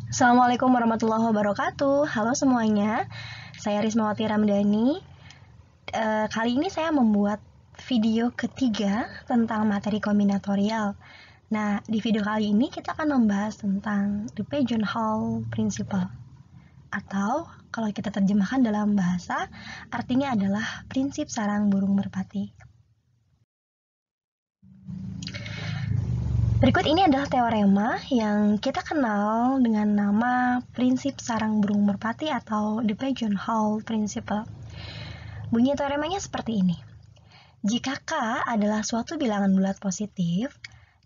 Assalamualaikum warahmatullahi wabarakatuh. Halo semuanya, saya Rismawati Ramdhani. Kali ini saya membuat video ketiga tentang materi kombinatorial. Nah, di video kali ini kita akan membahas tentang the pigeonhole principle, atau kalau kita terjemahkan dalam bahasa, artinya adalah prinsip sarang burung merpati. Berikut ini adalah teorema yang kita kenal dengan nama prinsip sarang burung merpati atau the pigeonhole principle. Bunyi teoremanya seperti ini. Jika K adalah suatu bilangan bulat positif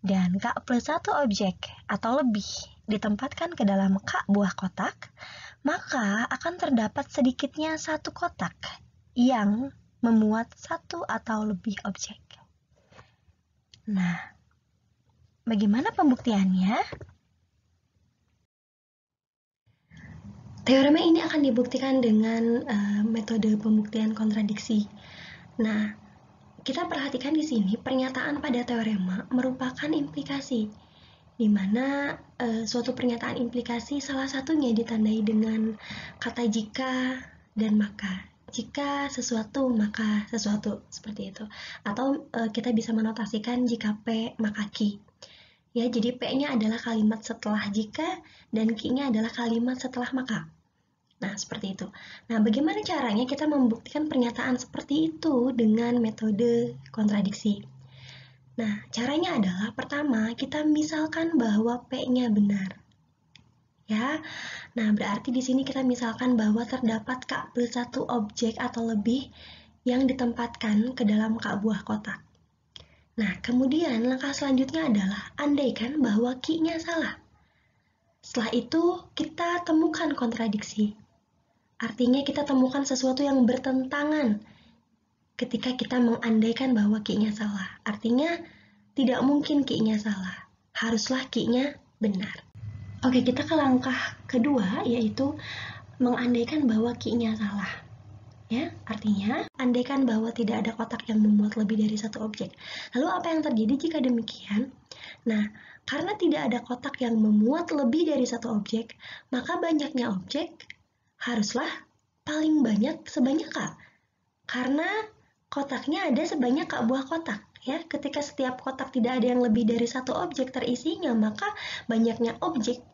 dan K plus satu objek atau lebih ditempatkan ke dalam K buah kotak, maka akan terdapat sedikitnya satu kotak yang memuat satu atau lebih objek. Nah, bagaimana pembuktiannya? Teorema ini akan dibuktikan dengan metode pembuktian kontradiksi. Nah, kita perhatikan di sini pernyataan pada teorema merupakan implikasi, di mana suatu pernyataan implikasi salah satunya ditandai dengan kata jika dan maka. Jika sesuatu, maka sesuatu, seperti itu. Atau kita bisa menotasikan jika P, maka Q. Ya, jadi P-nya adalah kalimat setelah jika dan Q-nya adalah kalimat setelah maka. Nah, seperti itu. Nah, bagaimana caranya kita membuktikan pernyataan seperti itu dengan metode kontradiksi? Nah, caranya adalah pertama, kita misalkan bahwa P-nya benar. Ya, nah berarti di sini kita misalkan bahwa terdapat K plus satu objek atau lebih yang ditempatkan ke dalam K buah kotak. Nah, kemudian langkah selanjutnya adalah andaikan bahwa Q-nya salah. Setelah itu, kita temukan kontradiksi. Artinya kita temukan sesuatu yang bertentangan ketika kita mengandaikan bahwa Q-nya salah. Artinya tidak mungkin Q-nya salah. Haruslah Q-nya benar. Oke, kita ke langkah kedua, yaitu mengandaikan bahwa Q-nya salah. Ya, artinya andaikan bahwa tidak ada kotak yang memuat lebih dari satu objek. Lalu apa yang terjadi jika demikian? Nah, karena tidak ada kotak yang memuat lebih dari satu objek, maka banyaknya objek haruslah paling banyak sebanyak K. Karena kotaknya ada sebanyak K buah kotak. Ya, ketika setiap kotak tidak ada yang lebih dari satu objek terisinya, maka banyaknya objek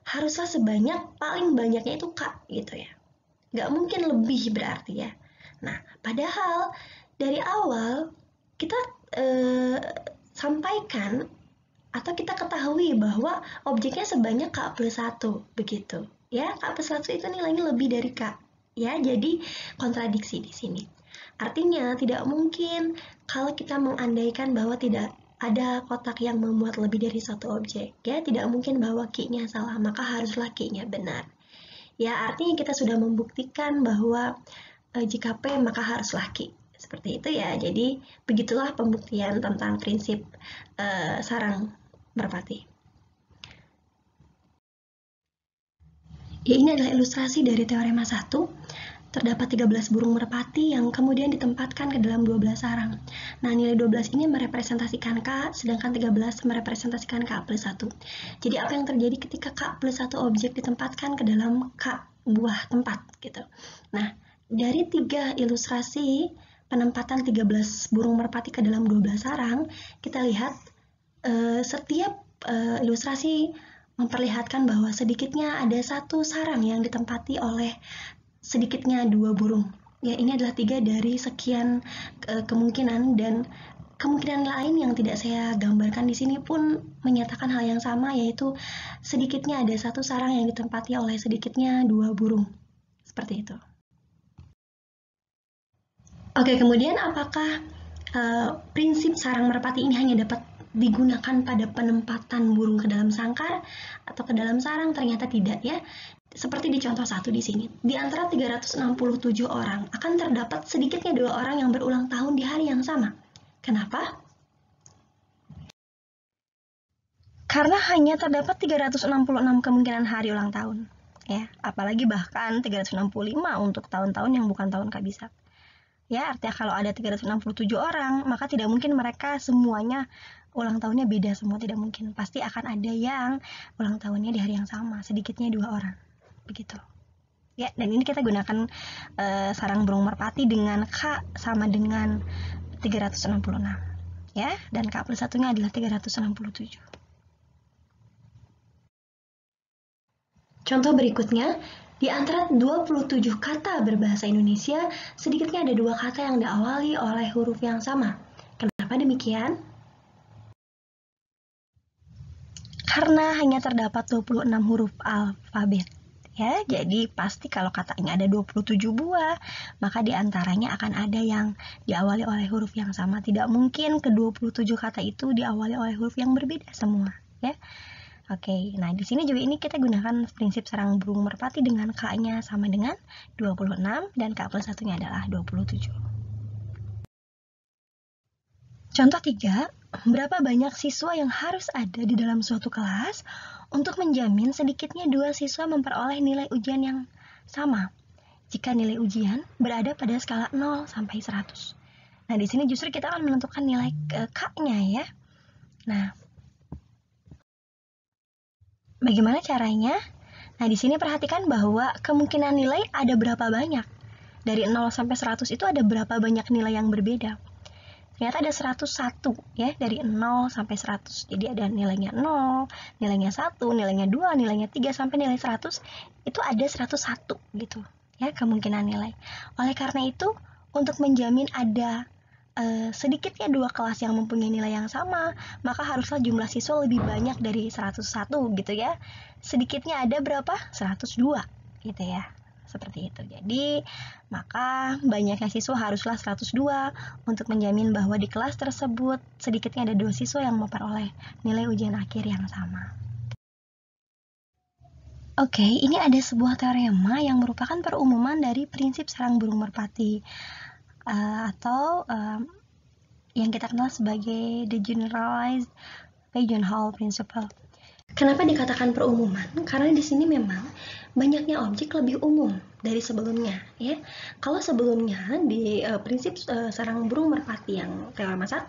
haruslah sebanyak paling banyaknya itu K gitu ya. Nggak mungkin lebih berarti ya. Nah, padahal dari awal kita sampaikan atau kita ketahui bahwa objeknya sebanyak K plus 1, begitu. Ya, K plus 1 itu nilainya lebih dari K. Ya, jadi kontradiksi di sini. Artinya tidak mungkin kalau kita mengandaikan bahwa tidak ada kotak yang memuat lebih dari satu objek. Ya, tidak mungkin bahwa Q-nya salah, maka haruslah Q-nya benar. Ya, artinya kita sudah membuktikan bahwa jika P maka haruslah Q. Seperti itu ya. Jadi begitulah pembuktian tentang prinsip sarang merpati. Ya, ini adalah ilustrasi dari teorema 1. Terdapat 13 burung merpati yang kemudian ditempatkan ke dalam 12 sarang. Nah, nilai 12 ini merepresentasikan K, sedangkan 13 merepresentasikan K plus 1. Jadi apa yang terjadi ketika K plus 1 objek ditempatkan ke dalam K buah tempat gitu. Nah, dari 3 ilustrasi penempatan 13 burung merpati ke dalam 12 sarang, kita lihat setiap ilustrasi memperlihatkan bahwa sedikitnya ada satu sarang yang ditempati oleh sedikitnya 2 burung. Ya, ini adalah 3 dari sekian kemungkinan, dan kemungkinan lain yang tidak saya gambarkan di sini pun menyatakan hal yang sama, yaitu sedikitnya ada satu sarang yang ditempati oleh sedikitnya 2 burung. Seperti itu. Oke, kemudian apakah prinsip sarang merpati ini hanya dapat digunakan pada penempatan burung ke dalam sangkar atau ke dalam sarang? Ternyata tidak ya. Seperti di contoh 1 di sini, di antara 367 orang akan terdapat sedikitnya 2 orang yang berulang tahun di hari yang sama. Kenapa? Karena hanya terdapat 366 kemungkinan hari ulang tahun. Ya, apalagi bahkan 365 untuk tahun-tahun yang bukan tahun kabisat. Ya, artinya kalau ada 367 orang, maka tidak mungkin mereka semuanya ulang tahunnya beda semua, tidak mungkin. Pasti akan ada yang ulang tahunnya di hari yang sama, sedikitnya 2 orang. Begitu. Ya, dan ini kita gunakan sarang burung merpati dengan K sama dengan 366. Ya, dan K plus satunya adalah 367. Contoh berikutnya, di antara 27 kata berbahasa Indonesia, sedikitnya ada 2 kata yang diawali oleh huruf yang sama. Kenapa demikian? Karena hanya terdapat 26 huruf alfabet. Ya, jadi pasti kalau katanya ada 27 buah, maka diantaranya akan ada yang diawali oleh huruf yang sama. Tidak mungkin ke-27 kata itu diawali oleh huruf yang berbeda semua. Ya. Oke, nah di sini juga ini kita gunakan prinsip sarang burung merpati dengan K-nya sama dengan 26 dan K plus satunya adalah 27. Contoh 3, berapa banyak siswa yang harus ada di dalam suatu kelas untuk menjamin sedikitnya 2 siswa memperoleh nilai ujian yang sama jika nilai ujian berada pada skala 0 sampai 100. Nah, di sini justru kita akan menentukan nilai K-nya ya. Nah, bagaimana caranya? Nah, di sini perhatikan bahwa kemungkinan nilai ada berapa banyak. Dari 0 sampai 100 itu ada berapa banyak nilai yang berbeda. Ternyata ada 101 ya, dari 0 sampai 100. Jadi ada nilainya 0, nilainya 1, nilainya 2, nilainya 3 sampai nilai 100. Itu ada 101 gitu. Ya, kemungkinan nilai. Oleh karena itu, untuk menjamin ada sedikitnya 2 kelas yang mempunyai nilai yang sama, maka haruslah jumlah siswa lebih banyak dari 101 gitu ya. Sedikitnya ada berapa? 102 gitu ya. Seperti itu. Jadi, maka banyaknya siswa haruslah 102 untuk menjamin bahwa di kelas tersebut sedikitnya ada 2 siswa yang memperoleh nilai ujian akhir yang sama. Oke, ini ada sebuah teorema yang merupakan perumuman dari prinsip sarang burung merpati atau yang kita kenal sebagai the generalized pigeonhole principle. Kenapa dikatakan perumuman? Karena di sini memang banyaknya objek lebih umum dari sebelumnya, ya. Kalau sebelumnya di prinsip sarang burung merpati yang teorema 1,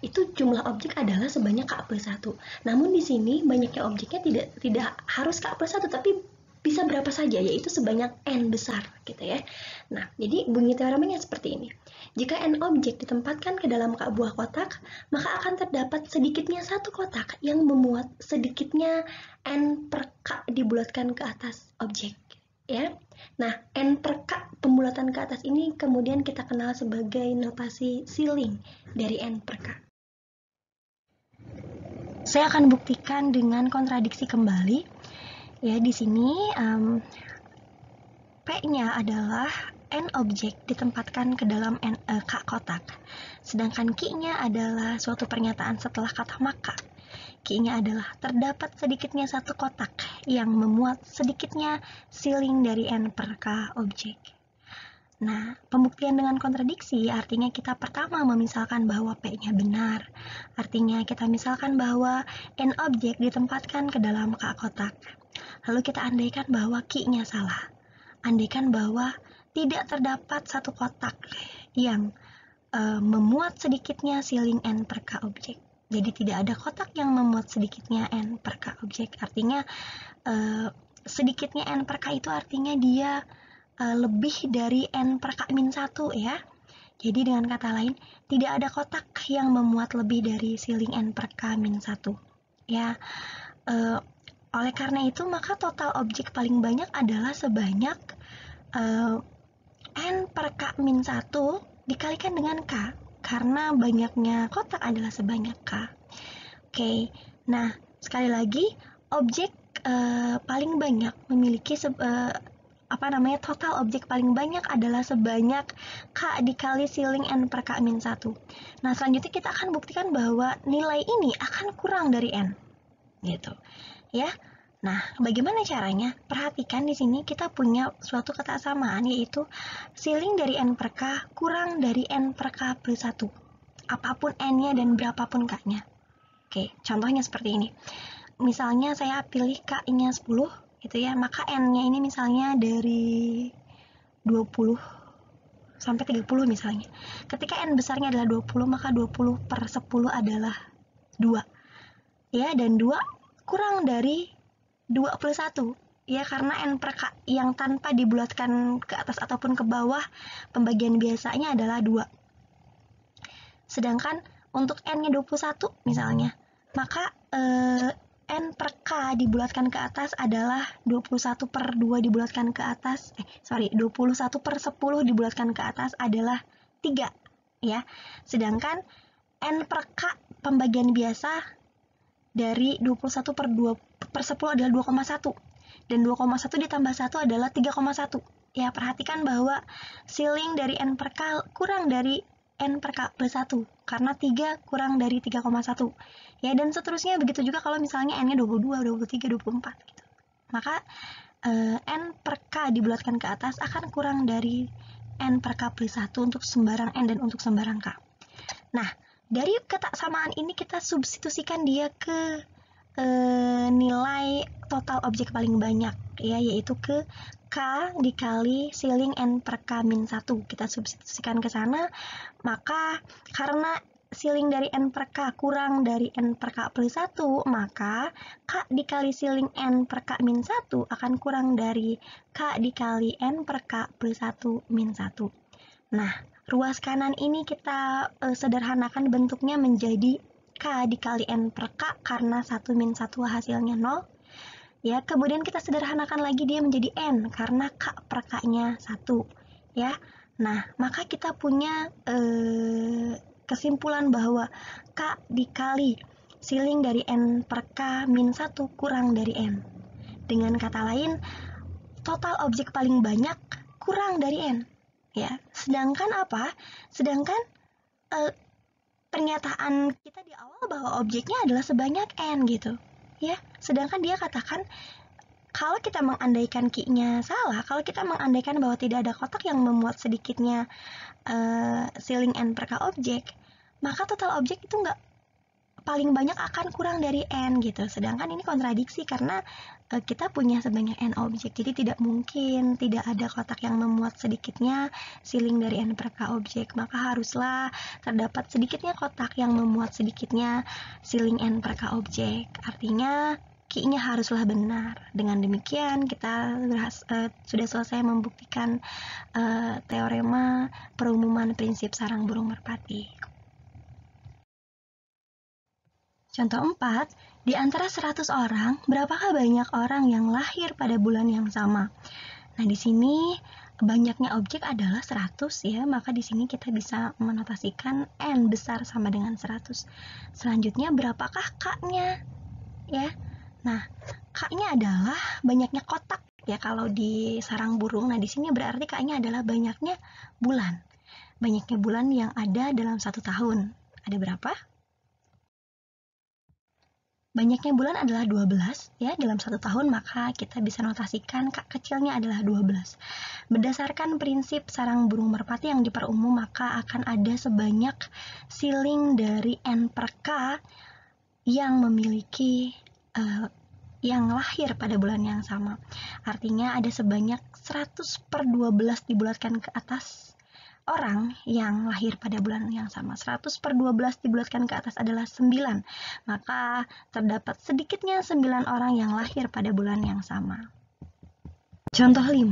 itu jumlah objek adalah sebanyak K plus 1. Namun di sini banyaknya objeknya tidak harus K plus 1, tapi bisa berapa saja, yaitu sebanyak N besar, gitu ya. Nah, jadi bunyi teoremanya seperti ini. Jika N objek ditempatkan ke dalam buah kotak, maka akan terdapat sedikitnya satu kotak yang memuat sedikitnya N per K dibulatkan ke atas objek. Ya, nah N per K pembulatan ke atas ini kemudian kita kenal sebagai notasi ceiling dari N per K. Saya akan buktikan dengan kontradiksi kembali. Ya, di sini P-nya adalah N objek ditempatkan ke dalam K kotak. Sedangkan Q-nya adalah suatu pernyataan setelah kata maka. Q-nya adalah terdapat sedikitnya satu kotak yang memuat sedikitnya ceiling dari N per K objek. Nah, pembuktian dengan kontradiksi artinya kita pertama memisalkan bahwa P-nya benar. Artinya kita misalkan bahwa N objek ditempatkan ke dalam K kotak. Lalu kita andaikan bahwa Q-nya salah. Andaikan bahwa tidak terdapat satu kotak yang memuat sedikitnya ceiling N per K objek. Jadi tidak ada kotak yang memuat sedikitnya N per K objek. Artinya sedikitnya N per K itu artinya dia lebih dari N per K min 1 ya. Jadi dengan kata lain, tidak ada kotak yang memuat lebih dari ceiling N per K min 1. Ya, oleh karena itu, maka total objek paling banyak adalah sebanyak N per K min 1 dikalikan dengan K, karena banyaknya kotak adalah sebanyak K. Oke, nah sekali lagi, objek paling banyak memiliki total objek paling banyak adalah sebanyak K dikali ceiling N per K min 1. Nah, selanjutnya kita akan buktikan bahwa nilai ini akan kurang dari N. Gitu. Ya. Nah, bagaimana caranya? Perhatikan di sini kita punya suatu kesamaan, yaitu ceiling dari N per K kurang dari N per K plus 1. Apapun N-nya dan berapapun K-nya. Oke, contohnya seperti ini. Misalnya saya pilih K-nya 10, gitu ya, maka N-nya ini misalnya dari 20. sampai 30 misalnya. Ketika N besarnya adalah 20, maka 20 per 10 adalah 2. Ya, dan 2 kurang dari 21. Ya, karena N per K yang tanpa dibulatkan ke atas ataupun ke bawah, pembagian biasanya adalah 2. Sedangkan untuk N-nya 21 misalnya, maka N per K dibulatkan ke atas adalah 21 per 2 dibulatkan ke atas, 21 per 10 dibulatkan ke atas adalah 3, ya. Sedangkan N per K pembagian biasa dari 21 per 2 per 10 adalah 2,1. Dan 2,1 ditambah 1 adalah 3,1. Ya, perhatikan bahwa ceiling dari N per K kurang dari N per K plus 1. Karena 3 kurang dari 3,1. Ya, dan seterusnya begitu juga kalau misalnya N-nya 22, 23, 24 gitu. Maka N per K dibulatkan ke atas akan kurang dari N per K plus 1 untuk sembarang N dan untuk sembarang K. Nah, dari kesamaan ini kita substitusikan dia ke nilai total objek paling banyak, ya, yaitu ke K dikali ceiling N per K min 1. Kita substitusikan ke sana, maka karena ceiling dari N per K kurang dari N per K plus 1, maka K dikali ceiling N per K min 1 akan kurang dari K dikali N per K plus 1 min 1. Nah, ruas kanan ini kita sederhanakan bentuknya menjadi K dikali N per K karena 1 min 1 hasilnya 0. Ya, kemudian kita sederhanakan lagi dia menjadi N karena K per K-nya 1. Ya, nah, maka kita punya kesimpulan bahwa K dikali ceiling dari N per K min 1 kurang dari N. Dengan kata lain, total objek paling banyak kurang dari N. Ya, sedangkan apa? Sedangkan pernyataan kita di awal bahwa objeknya adalah sebanyak N gitu. Ya, sedangkan dia katakan kalau kita mengandaikan Q-nya salah, kalau kita mengandaikan bahwa tidak ada kotak yang memuat sedikitnya ceiling N per K objek, maka total objek itu nggak paling banyak akan kurang dari N gitu. Sedangkan ini kontradiksi karena kita punya sebanyak N objek, jadi tidak mungkin tidak ada kotak yang memuat sedikitnya ceiling dari N per K objek, maka haruslah terdapat sedikitnya kotak yang memuat sedikitnya ceiling N per K objek. Artinya Q-nya haruslah benar. Dengan demikian kita sudah selesai membuktikan teorema perumuman prinsip sarang burung merpati. Contoh 4, di antara 100 orang, berapakah banyak orang yang lahir pada bulan yang sama? Nah, di sini banyaknya objek adalah 100 ya, maka di sini kita bisa menotasikan N besar sama dengan 100. Selanjutnya, berapakah K-nya? Ya. Nah, K-nya adalah banyaknya kotak ya kalau di sarang burung. Nah, di sini berarti K-nya adalah banyaknya bulan. Banyaknya bulan yang ada dalam 1 tahun. Ada berapa? Banyaknya bulan adalah 12 ya dalam 1 tahun, maka kita bisa notasikan K kecilnya adalah 12. Berdasarkan prinsip sarang burung merpati yang diperumum, maka akan ada sebanyak ceiling dari N per K yang memiliki yang lahir pada bulan yang sama. Artinya ada sebanyak 100 per 12 dibulatkan ke atas orang yang lahir pada bulan yang sama. 100 per 12 dibulatkan ke atas adalah 9. Maka terdapat sedikitnya 9 orang yang lahir pada bulan yang sama. Contoh 5,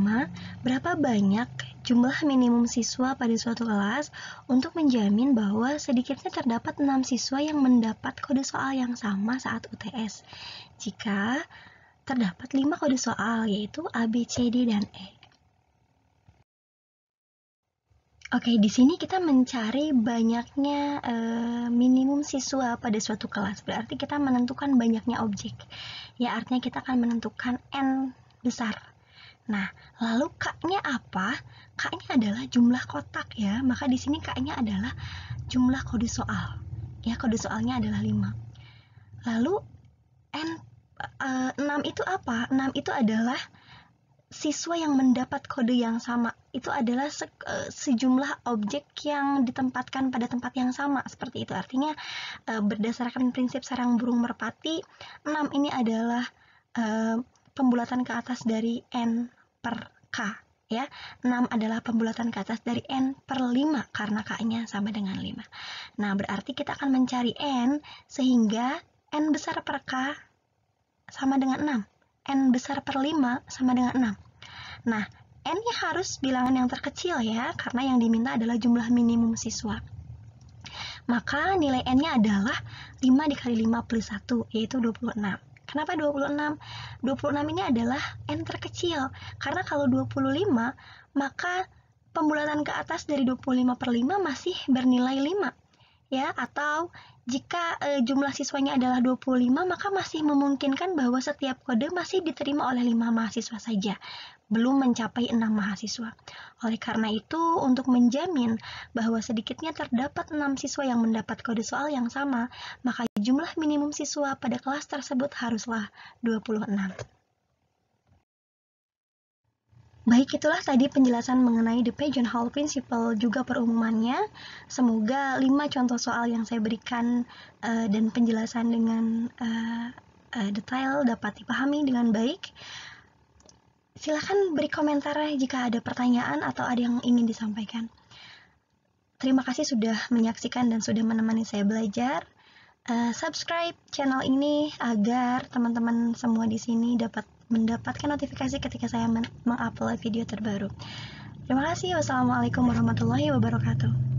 berapa banyak jumlah minimum siswa pada suatu kelas untuk menjamin bahwa sedikitnya terdapat 6 siswa yang mendapat kode soal yang sama saat UTS? Jika terdapat 5 kode soal, yaitu A, B, C, D, dan E. Oke, di sini kita mencari banyaknya minimum siswa pada suatu kelas. Berarti kita menentukan banyaknya objek. Ya, artinya kita akan menentukan N besar. Nah, lalu K-nya apa? K-nya adalah jumlah kotak ya. Maka di sini K-nya adalah jumlah kode soal. Ya, kode soalnya adalah 5. Lalu 6 itu apa? 6 itu adalah siswa yang mendapat kode yang sama. Itu adalah sejumlah objek yang ditempatkan pada tempat yang sama, seperti itu. Artinya berdasarkan prinsip sarang burung merpati, 6 ini adalah pembulatan ke atas dari N per K ya. 6 adalah pembulatan ke atas dari N per 5 karena K-nya sama dengan 5. Nah, berarti kita akan mencari N sehingga N besar per K sama dengan 6. N besar per 5 sama dengan 6. Nah, N-nya harus bilangan yang terkecil ya, karena yang diminta adalah jumlah minimum siswa. Maka nilai N-nya adalah 5 dikali 5 plus 1, yaitu 26. Kenapa 26? 26 ini adalah N terkecil, karena kalau 25, maka pembulatan ke atas dari 25 per 5 masih bernilai 5. Ya, atau jika jumlah siswanya adalah 25, maka masih memungkinkan bahwa setiap kode masih diterima oleh 5 mahasiswa saja, belum mencapai 6 mahasiswa. Oleh karena itu, untuk menjamin bahwa sedikitnya terdapat 6 siswa yang mendapat kode soal yang sama, maka jumlah minimum siswa pada kelas tersebut haruslah 26. Baik, itulah tadi penjelasan mengenai the Pigeonhole Principle, juga perumumannya. Semoga 5 contoh soal yang saya berikan dan penjelasan dengan detail dapat dipahami dengan baik. Silakan beri komentar jika ada pertanyaan atau ada yang ingin disampaikan. Terima kasih sudah menyaksikan dan sudah menemani saya belajar. Subscribe channel ini agar teman-teman semua di sini dapat mendapatkan notifikasi ketika saya mengupload video terbaru. Terima kasih. Wassalamualaikum warahmatullahi wabarakatuh.